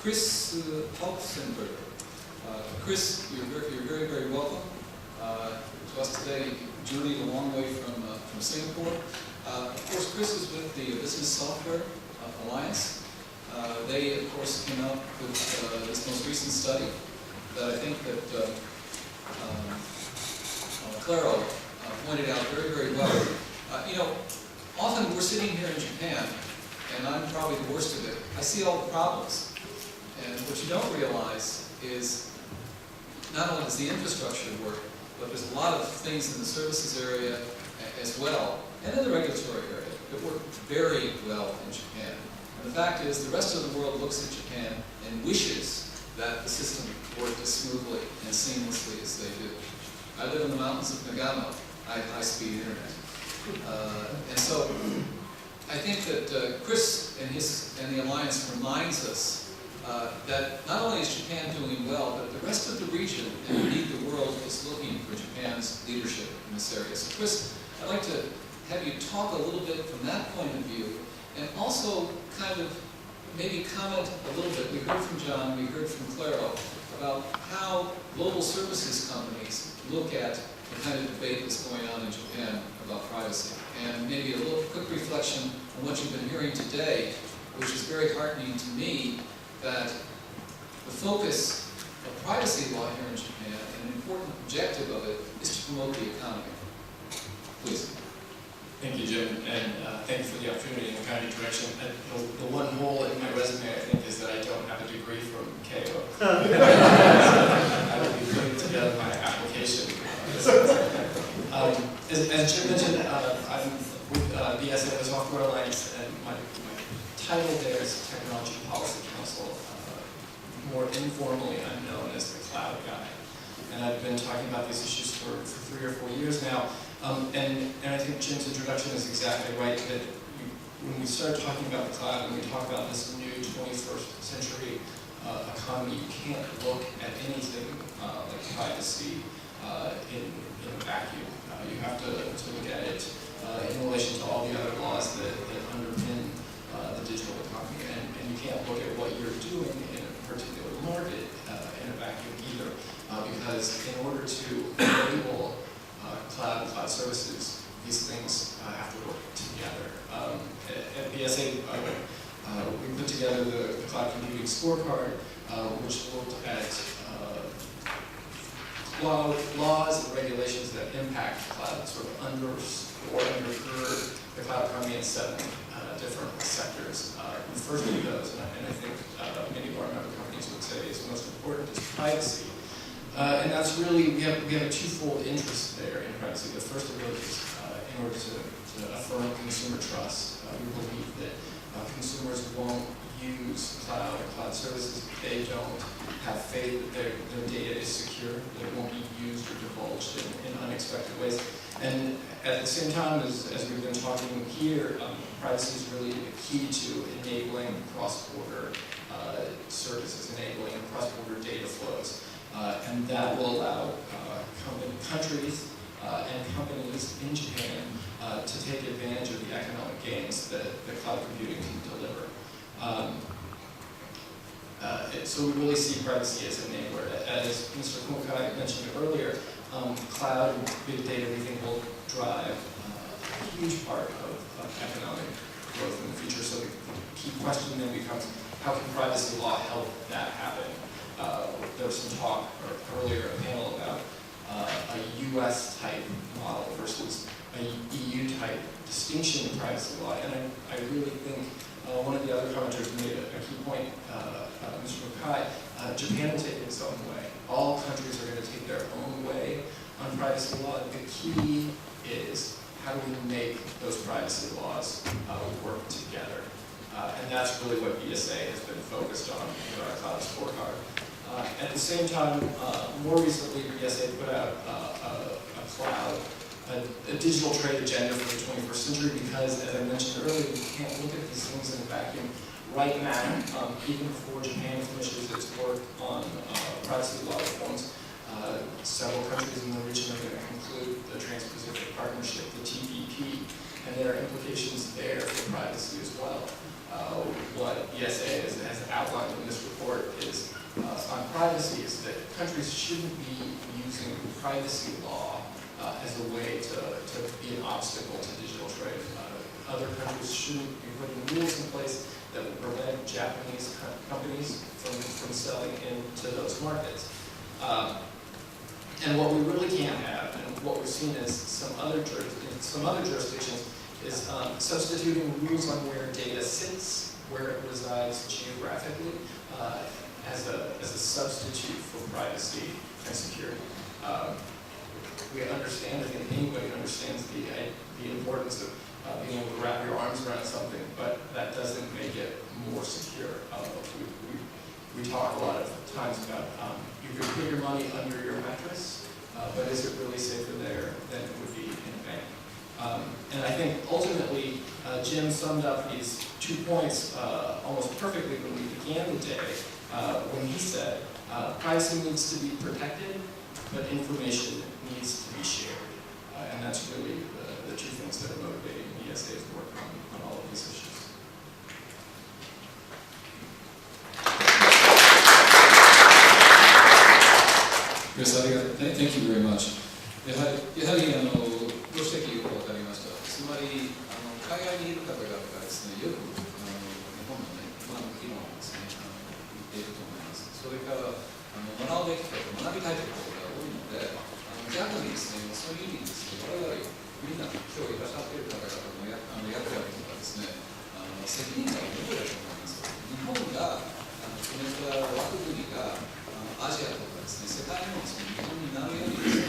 Chris Hopfensperger. Chris, you're very, very welcome to us today. You journeyed a long way from Singapore. Of course, Chris is with the Business Software Alliance. They, of course, came out with this most recent study that I think that Claro pointed out very, very well. You know, often we're sitting here in Japan, and I'm probably the worst of it. I see all the problems. And what you don't realize is not only does the infrastructure work, but there's a lot of things in the services area as well, and in the regulatory area that work very well in Japan. And the fact is, the rest of the world looks at Japan and wishes that the system worked as smoothly and seamlessly as they do. I live in the mountains of Nagano. I have high-speed internet. And so I think that Chris and the Alliance reminds us that not only is Japan doing well, but the rest of the region, and indeed the world, is looking for Japan's leadership in this area. So Chris, I'd like to have you talk a little bit from that point of view, and also kind of maybe comment a little bit. We heard from John, we heard from Claro, about how global services companies look at the kind of debate that's going on in Japan about privacy. And maybe a little quick reflection on what you've been hearing today, which is very heartening to me, that the focus of privacy law here in Japan, and an important objective of it, is to promote the economy. Please. Thank you, Jim, and thank you for the opportunity and the kind introduction. The one hole in my resume, I think, is that I don't have a degree from Keio. I will be putting together my application. As Jim mentioned, I'm with BSA, the Software Alliance, and my title there is Technology Policy Counsel. More informally, I'm known as the Cloud Guy. And I've been talking about these issues for 3 or 4 years now. And I think Jim's introduction is exactly right, that when we start talking about the cloud, and we talk about this new 21st century economy, you can't look at anything like privacy in a vacuum. You have to look at it in relation to all the other laws that underpin the digital economy. And you can't look at what you're doing in a particular market in a vacuum either, because in order to enable cloud and cloud services, these things have to work together. At BSA, we put together the Cloud Computing Scorecard, which looked at laws and regulations that impact cloud, sort of undergird the cloud economy in 7 different sectors. The first of those, and I think many of our member companies would say is most important, is privacy. And that's really, we have a twofold interest there in privacy. The first of those is in order to affirm consumer trust. We believe that consumers won't use cloud or cloud services if they don't have faith that their data is secure, that it won't be used or divulged in unexpected ways. And at the same time, as we've been talking here, privacy is really key to enabling cross-border services, enabling cross-border data flows. And that will allow countries and companies in Japan to take advantage of the economic gains that cloud computing can deliver. So we really see privacy as an enabler. As Mr. Kumakai mentioned earlier, cloud and big data, we think, will drive a huge part of economic growth in the future. So the key question then becomes, how can privacy law help that happen? There was some talk earlier, a panel about a US type model versus a EU type distinction in privacy law. And I really think one of the other commenters made a key point, Mr. Mukai, Japan will take its own way. All countries are going to take their own way on privacy law. The key is, how do we make those privacy laws work together? And that's really what BSA has been focused on in our cloud scorecard. At the same time, more recently, BSA put out a digital trade agenda for the 21st century because, as I mentioned earlier, we can't look at these things in a vacuum. Right now, even before Japan finishes its work on privacy law reforms, several countries in the region are going to conclude the Trans-Pacific Partnership, the TPP, and there are implications there for privacy as well. What BSA has outlined in this report privacy is that countries shouldn't be using privacy law as a way to be an obstacle to digital trade. Other countries shouldn't be putting rules in place that will prevent Japanese companies from selling into those markets. And what we really can't have, and what we've seen is some other jurisdictions, is substituting rules on where data sits, where it resides geographically, as a substitute for privacy and security. We understand, I think anybody understands the importance of being able to wrap your arms around something, but that doesn't make it more secure. We talk a lot of times about you can put your money under your mattress, but is it really safer there than it would be in a bank? And I think ultimately, Jim summed up these 2 points almost perfectly when we began the day, when he said, privacy needs to be protected, but information needs to be shared. And that's really the two things that are motivating ESA's work on all of these issues. Yes, thank you very much. やはりご指摘よくわかりました。つまり海外にいる方々がですね、よく日本のね、議論をですね、言っていると思います。それから学ぶべきこと、学びたいところが多いので、逆にですね、そういう意味ですね、我々みんな今日いらっしゃっている方々の役割とかですね、責任が重いだと思います。日本が決めた枠組みがアジアとかですね、世界の日本になるようにですね、